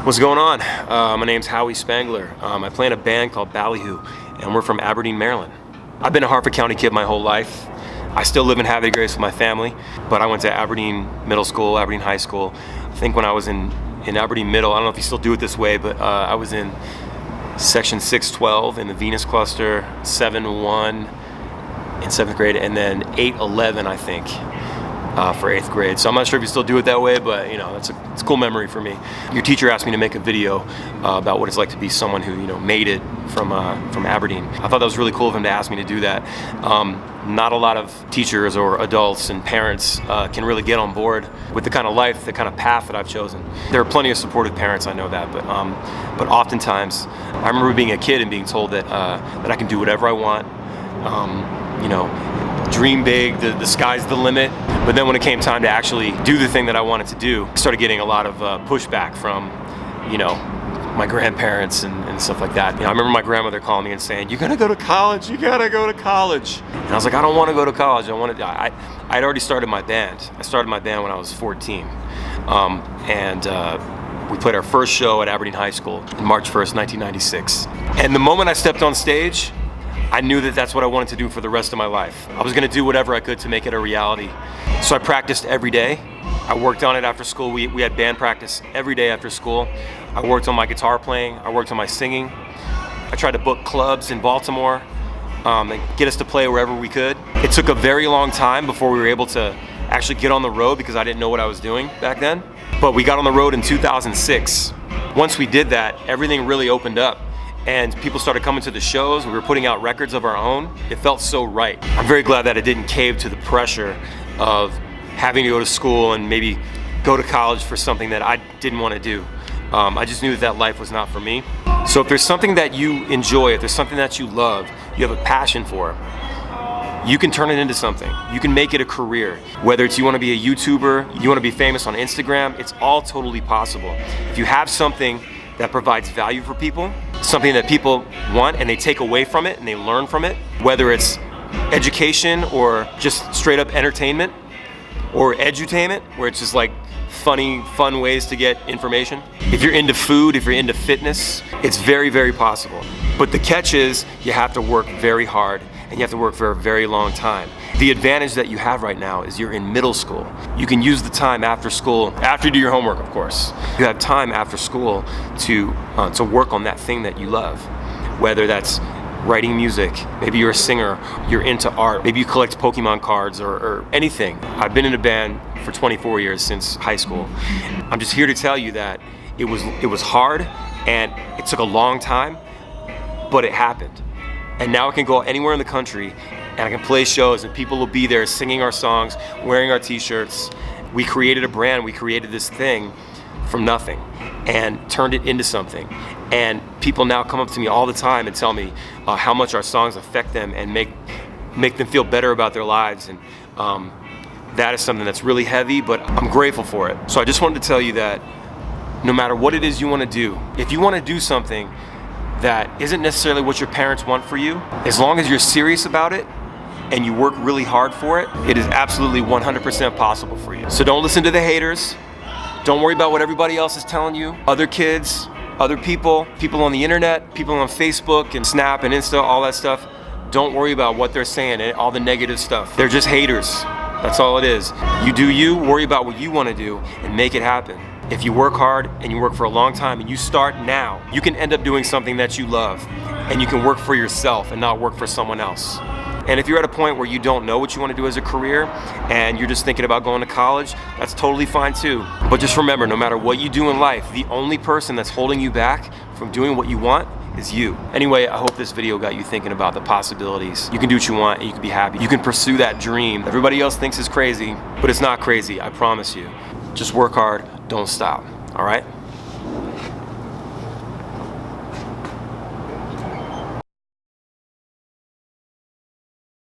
What's going on? My name's Howi Spangler. I play in a band called Ballyhoo, and we're from Aberdeen, Maryland. I've been a Harford County kid my whole life. I still live in Havre de Grace with my family, but I went to Aberdeen Middle School, Aberdeen High School. I think when I was in Aberdeen Middle, I don't know if you still do it this way, but I was in section 612 in the Venus cluster, 7-1 in 7th grade, and then 8-11, I think, for 8th grade. So I'm not sure if you still do it that way, but you know, it's a cool memory for me. Your teacher asked me to make a video about what it's like to be someone who, you know, made it from Aberdeen. I thought that was really cool of him to ask me to do that. Not a lot of teachers or adults and parents can really get on board with the kind of life, the kind of path that I've chosen. There are plenty of supportive parents, I know that, but oftentimes I remember being a kid and being told that I can do whatever I want. You know, dream big, the sky's the limit. But then when it came time to actually do the thing that I wanted to do, I started getting a lot of pushback from, you know, my grandparents and stuff like that. You know, I remember my grandmother calling me and saying, "You gotta go to college, you gotta go to college." And I was like, "I don't want to go to college. I'd already started my band. I started my band when I was 14. We played our first show at Aberdeen High School on March 1st, 1996. And the moment I stepped on stage, I knew that that's what I wanted to do for the rest of my life. I was gonna do whatever I could to make it a reality. So I practiced every day. I worked on it after school. We had band practice every day after school. I worked on my guitar playing. I worked on my singing. I tried to book clubs in Baltimore and get us to play wherever we could. It took a very long time before we were able to actually get on the road because I didn't know what I was doing back then. But we got on the road in 2006. Once we did that, everything really opened up. And people started coming to the shows. We were putting out records of our own. It felt so right. I'm very glad that it didn't cave to the pressure of having to go to school and maybe go to college for something that I didn't want to do. I just knew that life was not for me. So if there's something that you enjoy, if there's something that you love, you have a passion for, you can turn it into something. You can make it a career. Whether it's you want to be a YouTuber, you want to be famous on Instagram, it's all totally possible. If you have something that provides value for people, something that people want and they take away from it and they learn from it, whether it's education or just straight up entertainment or edutainment, where it's just like funny, fun ways to get information. If you're into food, if you're into fitness, it's very, very possible. But the catch is you have to work very hard and you have to work for a very long time. The advantage that you have right now is you're in middle school. You can use the time after school, after you do your homework, of course. You have time after school to work on that thing that you love, whether that's writing music, maybe you're a singer, you're into art, maybe you collect Pokemon cards or anything. I've been in a band for 24 years since high school. I'm just here to tell you that it was hard and it took a long time, but it happened. And now I can go anywhere in the country and I can play shows and people will be there singing our songs, wearing our t-shirts. We created a brand, we created this thing from nothing and turned it into something. And people now come up to me all the time and tell me how much our songs affect them and make them feel better about their lives. And that is something that's really heavy, but I'm grateful for it. So I just wanted to tell you that no matter what it is you want to do, if you want to do something that isn't necessarily what your parents want for you, as long as you're serious about it and you work really hard for it, it is absolutely 100% possible for you. So don't listen to the haters. Don't worry about what everybody else is telling you. Other kids, other people on the internet, people on Facebook and Snap and Insta, all that stuff. Don't worry about what they're saying and all the negative stuff. They're just haters. That's all it is. You do you, worry about what you want to do and make it happen. If you work hard and you work for a long time and you start now, you can end up doing something that you love and you can work for yourself and not work for someone else. And if you're at a point where you don't know what you want to do as a career and you're just thinking about going to college, that's totally fine too. But just remember, no matter what you do in life, the only person that's holding you back from doing what you want is you. Anyway, I hope this video got you thinking about the possibilities. You can do what you want and you can be happy. You can pursue that dream everybody else thinks is crazy, but it's not crazy, I promise you. Just work hard, don't stop, all right?